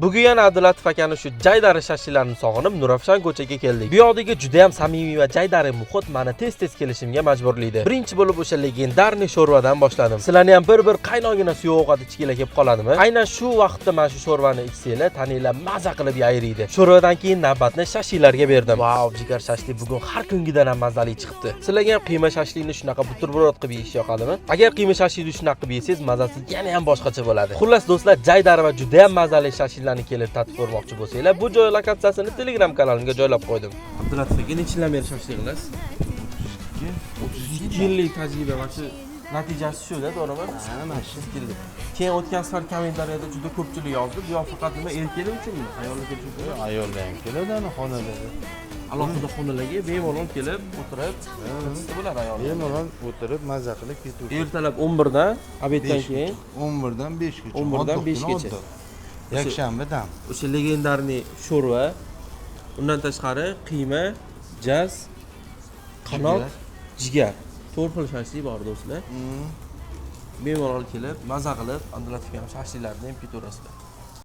Bugun yana Abdulatif akani shu Jaydari shashlilarini sog'inib, Nurafshon ko'chaga keldik. Bu yoqdagi juda ham samimiy va Jaydari muhit meni tez-tez kelishimga majburlaydi. Birinchi bo'lib o'sha legendarniy sho'rvadan boshladim. Sizlarni ham bir qaynoqgina suv ovqat ichgila kelib qoladimi? Aynan shu vaqtda mana shu sho'rvani ichsanglar, taninglar maza qilib yayriydi. Sho'rvadan keyin navbatni shashlilarga berdim. Vau, jigar shashli bugun har kungidan ham mazali chiqibdi. Sizlarga ham qiyma shashlikni shunaqa buterbrod qilib yeyish yoqadimi? Agar qiyma shashlikni shunaqa qilib yesangiz, mazasi yana ham boshqacha bo'ladi. Xullas do'stlar, Jaydari va juda ham mazali shashliklarni kelib tatib ko'rmoqchi bo'lsanglar, bu joy lokatsiyasini Telegram kanalimga joylab qo'ydim. Abdulatif aka, necha yildan beri shashlik qilasiz? 32 yillik tajriba va shu natijasi shu-da, to'g'rimi? Ha, mana shu keldi. Keyin o'tgan safar kommentariyada juda ko'pchilik yozdi. Bu faqat nima erkaklar uchunmi? Ayollar uchunmi? ayollar ham keladi, ana xonadagi. Alohida xonalarga bemalol kelib, o'tirib, bo'ladi ayollar. Bemalol o'tirib, maza qilib ketadi. Ertalab 11 dan, obeddan keyin 11 dan 5 gacha. 11 dan 5 gacha. Yakshanba dam. O'sha legendarniy sho'rva, undan tashqari qiyma, jaz, qanot, jigar. 4 xil shashlik bor do'stlar. Bemalol kelib, maza qilib, Abdulatif aka shashliklarni ham ketaverasizlar.